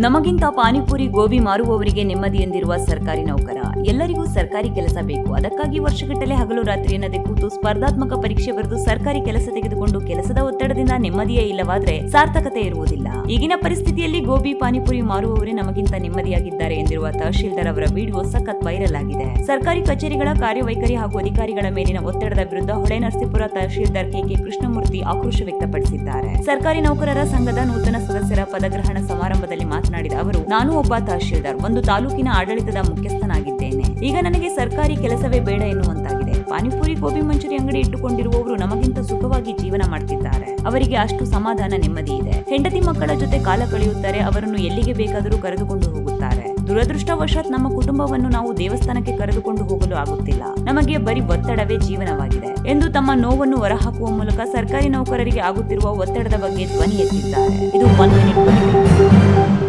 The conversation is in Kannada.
ನಮಗಿಂತ ಪಾನಿಪುರಿ ಗೋಬಿ ಮಾರುವವರಿಗೆ ನೆಮ್ಮದಿ ಎಂದಿರುವ ಸರ್ಕಾರಿ ನೌಕರ. ಎಲ್ಲರಿಗೂ ಸರ್ಕಾರಿ ಕೆಲಸ ಬೇಕು. ಅದಕ್ಕಾಗಿ ವರ್ಷಗಟ್ಟಲೆ ಹಗಲು ರಾತ್ರಿ ಎನ್ನದೆ ಕೂತು ಸ್ಪರ್ಧಾತ್ಮಕ ಪರೀಕ್ಷೆ ಬರೆದು ಸರ್ಕಾರಿ ಕೆಲಸ ತೆಗೆದುಕೊಂಡು ಕೆಲಸದ ಒತ್ತಡದಿಂದ ನೆಮ್ಮದಿಯೇ ಇಲ್ಲವಾದ್ರೆ ಸಾರ್ಥಕತೆ ಇರುವುದಿಲ್ಲ. ಈಗಿನ ಪರಿಸ್ಥಿತಿಯಲ್ಲಿ ಗೋಬಿ ಪಾನಿಪುರಿ ಮಾರುವವರೇ ನಮಗಿಂತ ನೆಮ್ಮದಿಯಾಗಿದ್ದಾರೆ ಎಂದಿರುವ ತಹಶೀಲ್ದಾರ್ ಅವರ ವಿಡಿಯೋ ಸಖತ್ ವೈರಲ್ ಆಗಿದೆ. ಸರ್ಕಾರಿ ಕಚೇರಿಗಳ ಕಾರ್ಯವೈಖರಿ ಹಾಗೂ ಅಧಿಕಾರಿಗಳ ಮೇಲಿನ ಒತ್ತಡದ ವಿರುದ್ಧ ಹೊಳೆನರಸೀಪುರ ತಹಶೀಲ್ದಾರ್ ಕೆಕೆ ಕೃಷ್ಣಮೂರ್ತಿ ಆಕ್ರೋಶ ವ್ಯಕ್ತಪಡಿಸಿದ್ದಾರೆ. ಸರ್ಕಾರಿ ನೌಕರರ ಸಂಘದ ನೂತನ ಸದಸ್ಯರ ಪದಗ್ರಹಣ ಸಮಾರಂಭದಲ್ಲಿ ಮಾತನಾಡಿದ ಅವರು, ನಾನು ಒಬ್ಬ ತಹಶೀಲ್ದಾರ್, ಒಂದು ತಾಲೂಕಿನ ಆಡಳಿತದ ಮುಖ್ಯಸ್ಥನಾಗಿದ್ದೇನೆ. ಈಗ ನನಗೆ ಸರ್ಕಾರಿ ಕೆಲಸವೇ ಬೇಡ ಎನ್ನುವಂತಾಗಿದೆ. ಪಾನಿಪುರಿ ಗೋಬಿ ಮಂಚೂರಿ ಅಂಗಡಿ ಇಟ್ಟುಕೊಂಡಿರುವವರು ನಮಗಿಂತ ಸುಖವಾಗಿ ಜೀವನ ಮಾಡ್ತಿದ್ದಾರೆ. ಅವರಿಗೆ ಅಷ್ಟು ಸಮಾಧಾನ, ನೆಮ್ಮದಿ ಇದೆ. ಹೆಂಡತಿ ಮಕ್ಕಳ ಜೊತೆ ಕಾಲ ಕಳೆಯುತ್ತಾರೆ. ಅವರನ್ನು ಎಲ್ಲಿಗೆ ಬೇಕಾದರೂ ಕರೆದುಕೊಂಡು ಹೋಗುತ್ತಾರೆ. ದುರದೃಷ್ಟವಶಾತ್ ನಮ್ಮ ಕುಟುಂಬವನ್ನು ನಾವು ದೇವಸ್ಥಾನಕ್ಕೆ ಕರೆದುಕೊಂಡು ಹೋಗಲು ಆಗುತ್ತಿಲ್ಲ. ನಮಗೆ ಬರೀ ಒತ್ತಡವೇ ಜೀವನವಾಗಿದೆ ಎಂದು ತಮ್ಮ ನೋವನ್ನು ಹೊರಹಾಕುವ ಮೂಲಕ ಸರ್ಕಾರಿ ನೌಕರರಿಗೆ ಆಗುತ್ತಿರುವ ಒತ್ತಡದ ಬಗ್ಗೆ ಧ್ವನಿ ಎತ್ತಿದ್ದಾರೆ. ಇದು 1 ಮಿನಿಟ್.